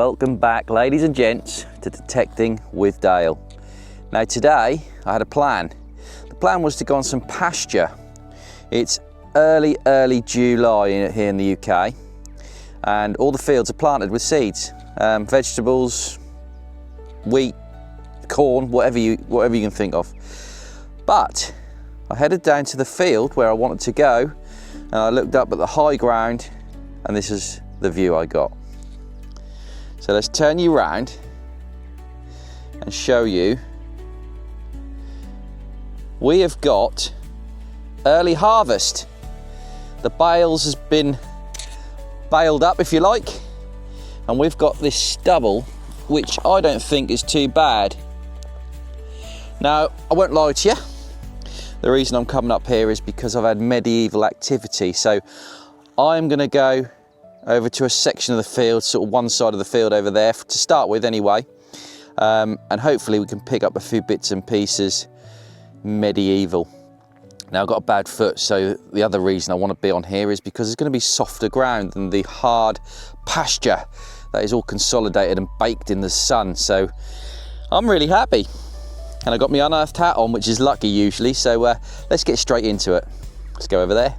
Welcome back, ladies and gents, to Detecting with Dale. Now today I had a plan. The plan was to go on some pasture. It's early July here in the UK, and all the fields are planted with seeds, vegetables, wheat, corn, whatever you can think of. But I headed down to the field where I wanted to go, and I looked up at the high ground, and this is the view I got. So let's turn you around and show you. We have got early harvest. The bales has been baled up, if you like, and we've got this stubble, which I don't think is too bad. Now, I won't lie to you. The reason I'm coming up here is because I've had medieval activity. So I'm gonna go over to a section of the field, sort of one side of the field over there, to start with anyway. And hopefully we can pick up a few bits and pieces medieval. Now I've got a bad foot, so the other reason I want to be on here is because it's going to be softer ground than the hard pasture that is all consolidated and baked in the sun. So I'm really happy. And I got my unearthed hat on, which is lucky usually, so let's get straight into it. Let's go over there.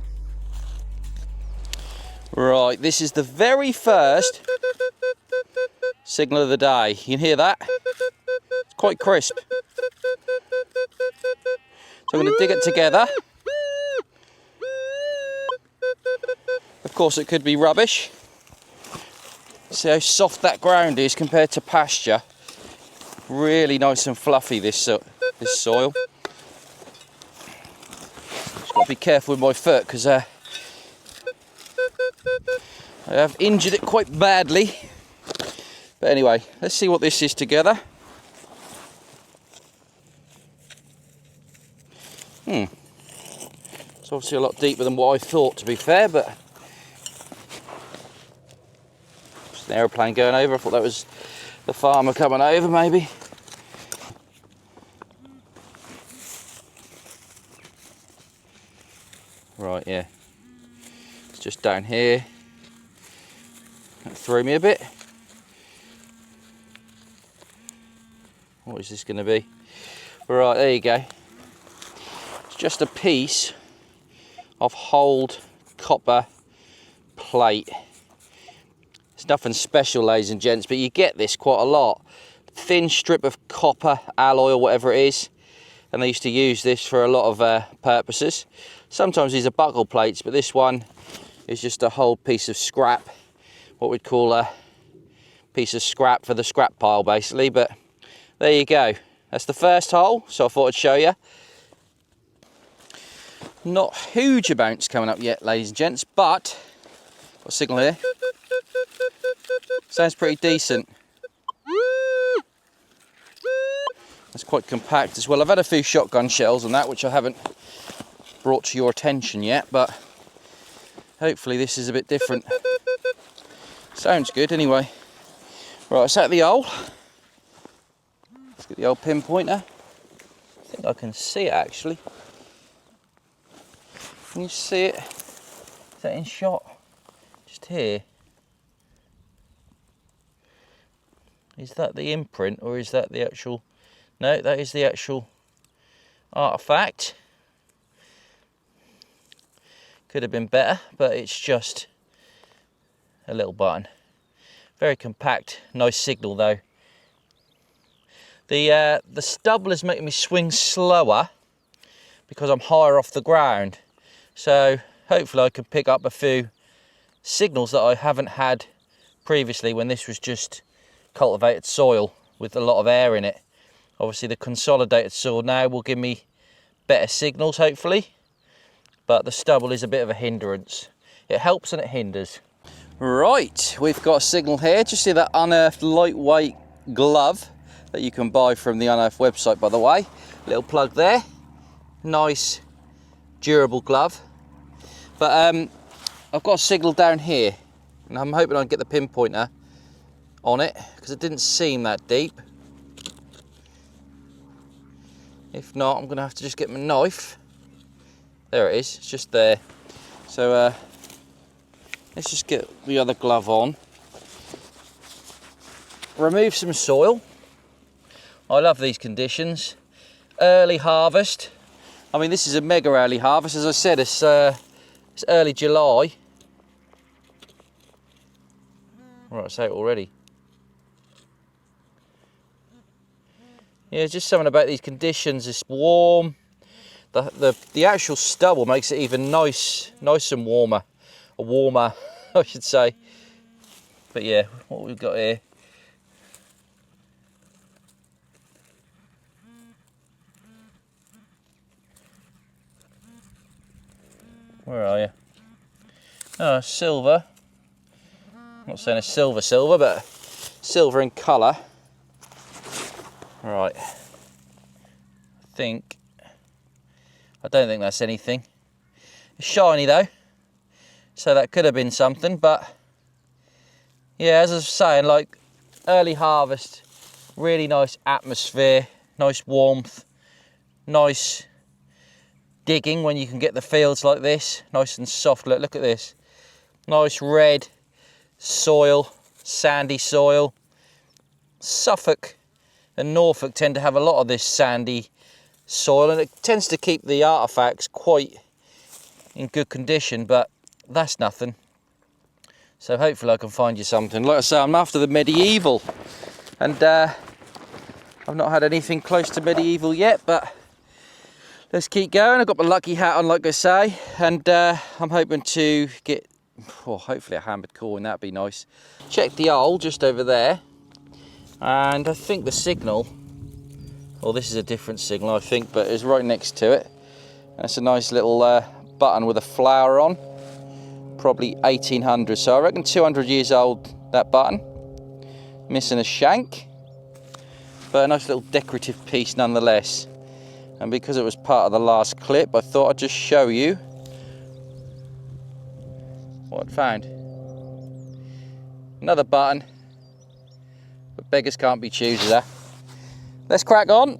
Right, this is the very first signal of the day. You can hear that? It's quite crisp. So I'm going to dig it together. Of course it could be rubbish. See how soft that ground is compared to pasture. Really nice and fluffy, this soil. Just got to be careful with my foot because I have injured it quite badly. But anyway, let's see what this is together. It's obviously a lot deeper than what I thought, to be fair, but just an aeroplane going over. I thought that was the farmer coming over, maybe. Right, yeah. It's just down here. That threw me a bit. What is this going to be? Right, there you go. It's just a piece of holed copper plate. It's nothing special, ladies and gents, but you get this quite a lot. Thin strip of copper alloy or whatever it is, and they used to use this for a lot of purposes. Sometimes these are buckle plates, but this one is just a whole piece of scrap, what we'd call a piece of scrap for the scrap pile basically. But there you go, that's the first hole, so I thought I'd show you. Not huge amounts coming up yet, ladies and gents, but got a signal here. Sounds pretty decent. It's quite compact as well. I've had a few shotgun shells on that, which I haven't brought to your attention yet, but hopefully this is a bit different. Sounds good anyway. Right, it's at the hole. Let's get the old pinpointer. I think I can see it actually. Can you see it? Is that in shot? Just here. Is that the imprint or is that the actual? No, that is the actual artefact. Could have been better, but it's just a little button. Very compact, nice signal though. The stubble is making me swing slower because I'm higher off the ground. So hopefully I can pick up a few signals that I haven't had previously when this was just cultivated soil with a lot of air in it. Obviously the consolidated soil now will give me better signals hopefully, but the stubble is a bit of a hindrance. It helps and it hinders. Right, we've got a signal here. Just see that unearthed lightweight glove that you can buy from the Unearthed website, by the way. Little plug there. Nice durable glove. But I've got a signal down here, and I'm hoping I can get the pinpointer on it because it didn't seem that deep. If not, I'm gonna have to just get my knife. There it is, it's just there. So let's just get the other glove on. remove some soil. I love these conditions. Early harvest. I mean, this is a mega early harvest. As I said, it's early July. Right, I say it already. Yeah, just something about these conditions. It's warm. The actual stubble makes it even nice and warmer. Or warmer, I should say. But yeah, what we've got here. Where are you? Oh, silver. I'm not saying it's silver, but silver in colour. Right. I don't think that's anything. It's shiny though, so that could have been something, but yeah, as I was saying, like early harvest, really nice atmosphere, nice warmth, nice digging when you can get the fields like this, nice and soft. Look at this. Nice red soil, sandy soil. Suffolk and Norfolk tend to have a lot of this sandy soil, and it tends to keep the artefacts quite in good condition, but that's nothing. So hopefully I can find you something. Like I say, I'm after the medieval, and I've not had anything close to medieval yet, but let's keep going. I've got my lucky hat on, like I say, and I'm hoping to get, hopefully a hammered coin. That'd be nice. Check the hole just over there, and I think the signal, this is a different signal I think, but it's right next to it. And it's a nice little button with a flower on, probably 1800, so I reckon 200 years old, that button. Missing a shank, but a nice little decorative piece nonetheless. And because it was part of the last clip, I thought I'd just show you what I'd found. Another button, but beggars can't be choosers, eh? Let's crack on.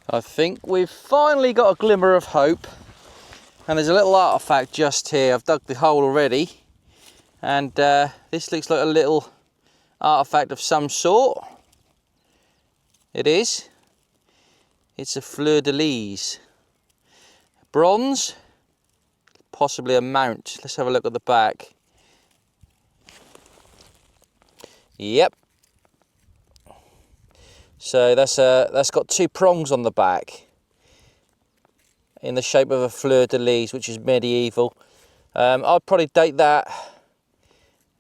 I think we've finally got a glimmer of hope, and there's a little artefact just here. I've dug the hole already, and this looks like a little artefact of some sort. It is. It's a fleur de lis. Bronze, possibly a mount. Let's have a look at the back. Yep. So that's got two prongs on the back in the shape of a fleur de lis, which is medieval. I'd probably date that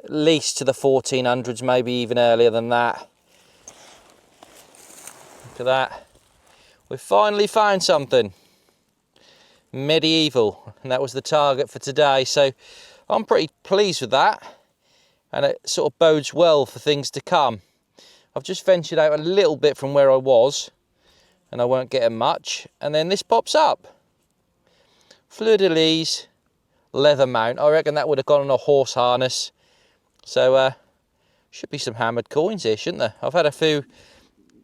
at least to the 1400s, maybe even earlier than that. Look at that. We finally found something medieval, and that was the target for today. So I'm pretty pleased with that, and it sort of bodes well for things to come. I've just ventured out a little bit from where I was, and I weren't getting much, and then this pops up. Fleur de lis, leather mount. I reckon that would have gone on a horse harness. So should be some hammered coins here, shouldn't there? I've had a few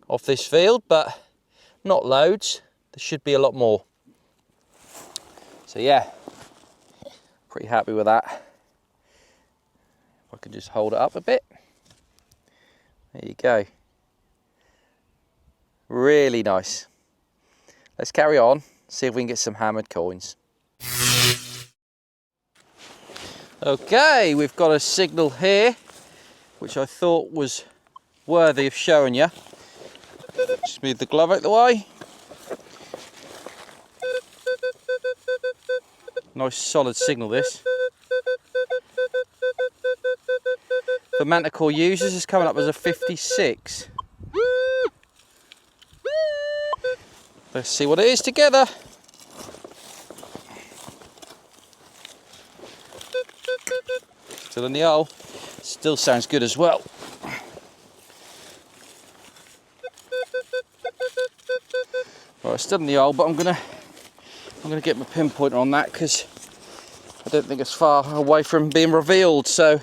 off this field, but not loads. There should be a lot more. So yeah, pretty happy with that. If I could just hold it up a bit. There you go. Really nice. Let's carry on, see if we can get some hammered coins. Okay, we've got a signal here, which I thought was worthy of showing you. Just move the glove out the way. Nice solid signal this. For Manticore users, it's coming up as a 56. Let's see what it is together. Still in the hole. Still sounds good as well. Right, still in the hole, but I'm gonna get my pinpointer on that because I don't think it's far away from being revealed. So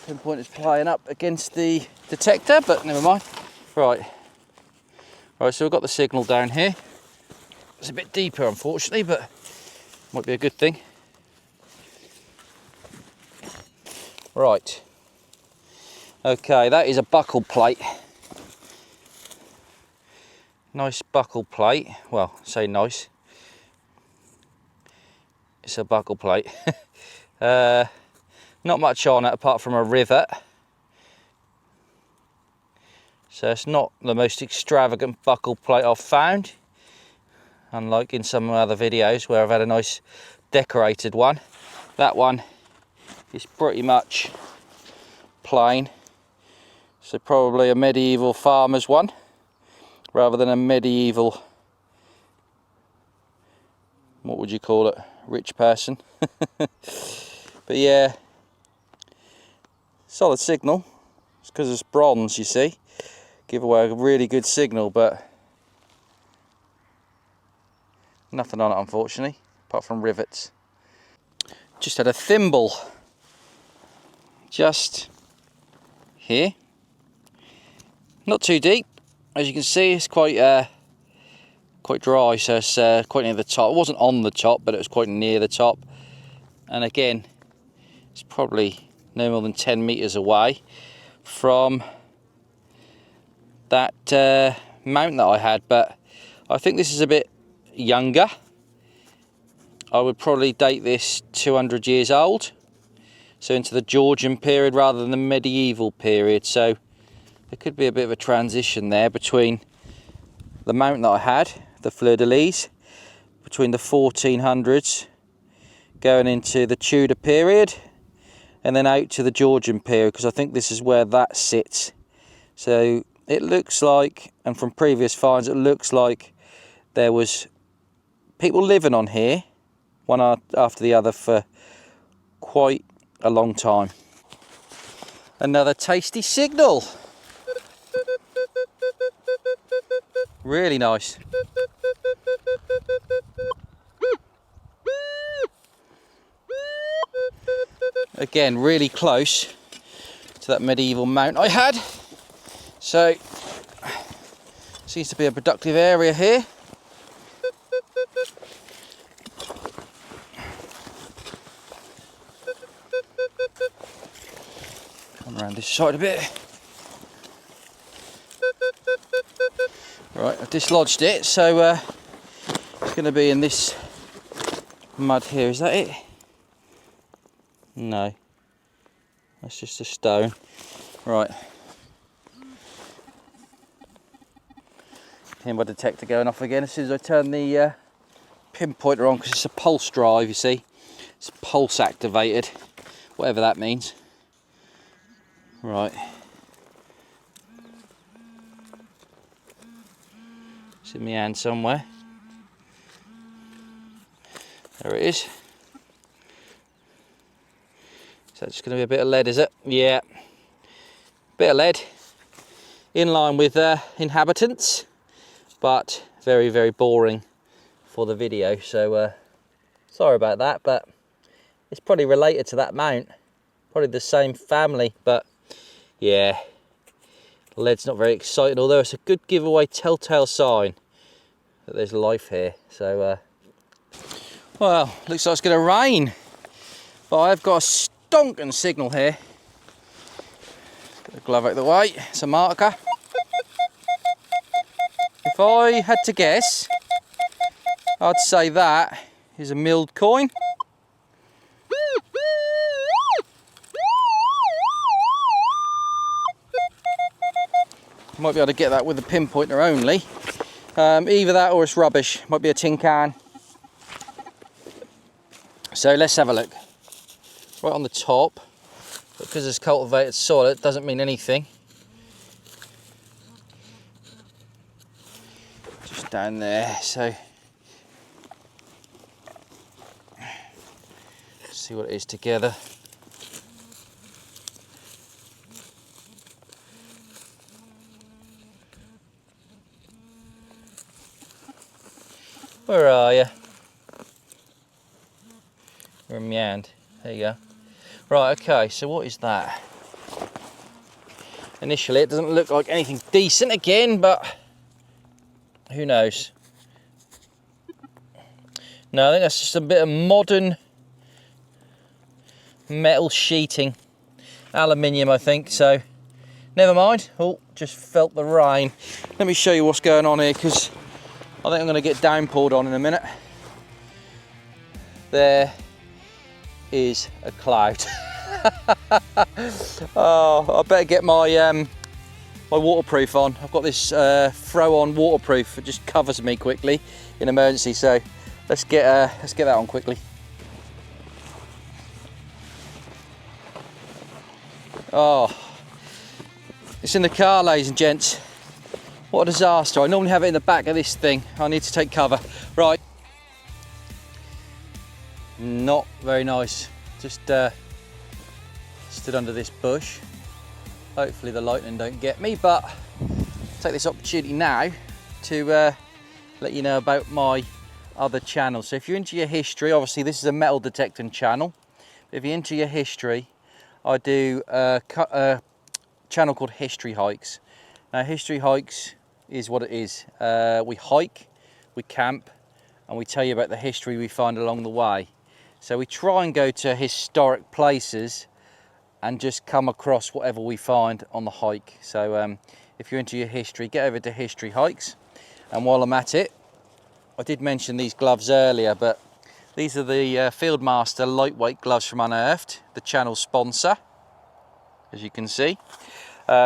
pinpointer's playing up against the detector, but never mind. Right, so we've got the signal down here. It's a bit deeper, unfortunately, but might be a good thing. Right, Okay, that is a buckle plate. Nice buckle plate. Well, say nice. It's a buckle plate. Not much on it apart from a rivet. So it's not the most extravagant buckle plate I've found. Unlike in some other videos where I've had a nice decorated one. That one is pretty much plain. So probably a medieval farmer's one rather than a medieval, what would you call it, rich person. But yeah, solid signal. It's because it's bronze, you see. Give away a really good signal, but nothing on it unfortunately, apart from rivets. Just had a thimble just here. Not too deep, as you can see. It's quite dry, so it's quite near the top. It wasn't on the top, but it was quite near the top. And again, it's probably no more than 10 meters away from that mount that I had. But I think this is a bit younger. I would probably date this 200 years old, so into the Georgian period rather than the medieval period. So there could be a bit of a transition there between the mount that I had, the fleur-de-lis, between the 1400s going into the Tudor period and then out to the Georgian period, because I think this is where that sits. So it looks like, and from previous finds, it looks like there was people living on here one after the other for quite a long time. Another tasty signal. Really nice. Again, really close to that medieval mount I had. So, seems to be a productive area here. Come around this side a bit. Right, I've dislodged it, so it's going to be in this mud here. Is that it? No, that's just a stone. Right. Hear my detector going off again as soon as I turn the pinpointer on, because it's a pulse drive, you see. It's pulse activated, whatever that means. Right. It's in my hand somewhere. There it is. So it's just going to be a bit of lead, is it? Yeah. Bit of lead. In line with inhabitants, but very, very boring for the video. So sorry about that, but it's probably related to that mount. Probably the same family, but yeah. Lead's not very exciting, although it's a good giveaway, telltale sign that there's life here. So, well, looks like it's going to rain. But I've got a stonking signal here. Get the glove out of the way. It's a marker. If I had to guess, I'd say that is a milled coin. Might be able to get that with a pinpointer only. Either that or it's rubbish. Might be a tin can. So let's have a look. Right on the top, because it's cultivated soil, it doesn't mean anything. Just down there, so see what it is together. Where are you? You're in my hand. There you go. Right, okay, so what is that? Initially it doesn't look like anything decent again, but who knows? No, I think that's just a bit of modern metal sheeting. Aluminium, I think, so never mind. Oh, just felt the rain. Let me show you what's going on here, because I think I'm going to get downpoured on in a minute. There is a cloud. Oh, I better get my my waterproof on. I've got this throw-on waterproof. It just covers me quickly in emergency. So let's get that on quickly. Oh, it's in the car, ladies and gents. What a disaster. I normally have it in the back of this thing. I need to take cover. Right. Not very nice. Just stood under this bush. Hopefully the lightning don't get me, but I'll take this opportunity now to let you know about my other channel. So if you're into your history, obviously this is a metal detecting channel. If you're into your history, I do a channel called History Hikes. Now History Hikes is what it is. We hike, we camp, and we tell you about the history we find along the way. So we try and go to historic places and just come across whatever we find on the hike. So if you're into your history, get over to History Hikes. And while I'm at it, I did mention these gloves earlier, but these are the Fieldmaster lightweight gloves from Unearthed, the channel sponsor, as you can see.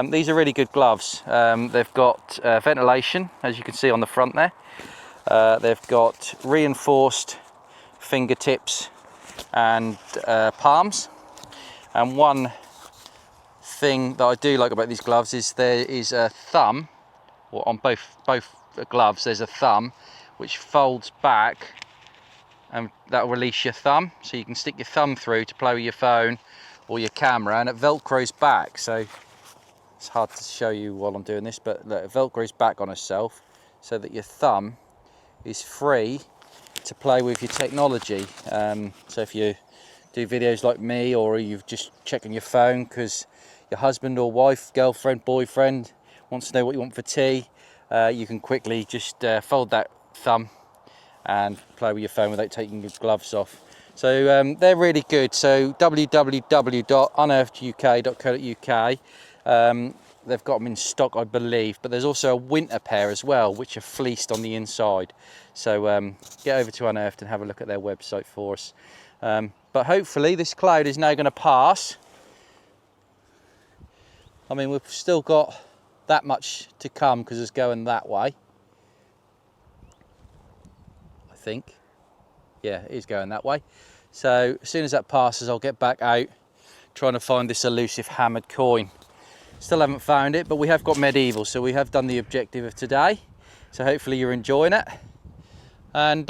These are really good gloves. They've got ventilation, as you can see on the front there. They've got reinforced fingertips and palms. And one thing that I do like about these gloves is there is a thumb, or on both gloves there's a thumb which folds back, and that will release your thumb, so you can stick your thumb through to play with your phone or your camera, and it velcros back. So it's hard to show you while I'm doing this, but look, it velcros back on itself so that your thumb is free to play with your technology. So if you do videos like me, or you've just checking your phone because your husband or wife, girlfriend, boyfriend wants to know what you want for tea, you can quickly just fold that thumb and play with your phone without taking your gloves off. So they're really good. So www.uneartheduk.co.uk. They've got them in stock, I believe, but there's also a winter pair as well, which are fleeced on the inside. So get over to Unearthed and have a look at their website for us. But hopefully this cloud is now going to pass. I mean, we've still got that much to come because it's going that way. I think. Yeah, it is going that way. So as soon as that passes, I'll get back out trying to find this elusive hammered coin. Still haven't found it, but we have got medieval, so we have done the objective of today. So hopefully you're enjoying it. And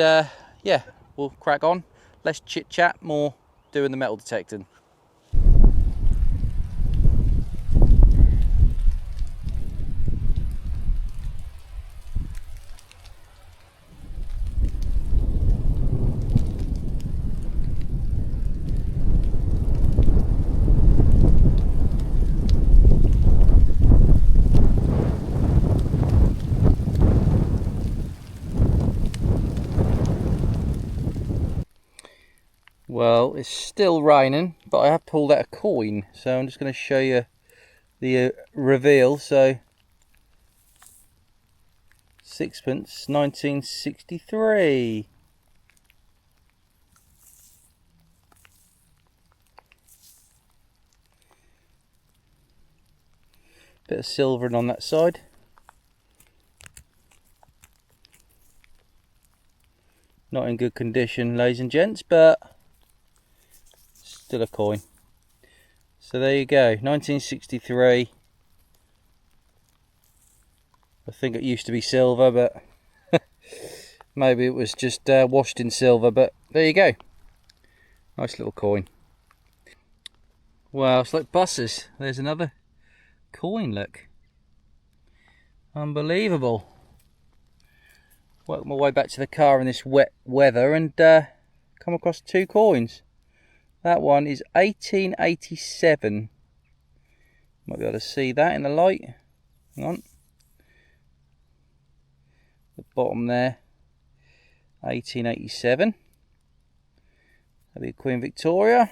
yeah, we'll crack on. Less chit chat, more doing the metal detecting. Well, it's still raining, but I have pulled out a coin, so I'm just going to show you the reveal. So, sixpence, 1963. Bit of silvering on that side. Not in good condition, ladies and gents, but still a coin. So there you go, 1963. I think it used to be silver, but maybe it was just washed in silver, but there you go. Nice little coin. Wow, it's like buses. There's another coin, look. Unbelievable. Work my way back to the car in this wet weather and come across two coins. That one is 1887. Might be able to see that in the light. Hang on. The bottom there, 1887. That'll be Queen Victoria.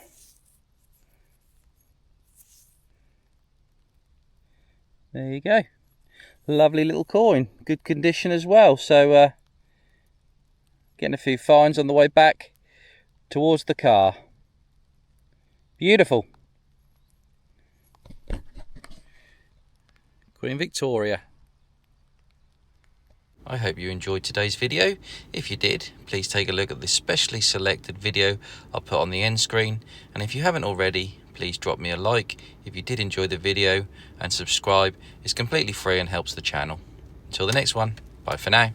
There you go. Lovely little coin. Good condition as well. So getting a few finds on the way back towards the car. Beautiful. Queen Victoria. I hope you enjoyed today's video. If you did, please take a look at this specially selected video I'll put on the end screen. And if you haven't already, please drop me a like if you did enjoy the video, and subscribe. It's completely free and helps the channel. Until the next one, bye for now.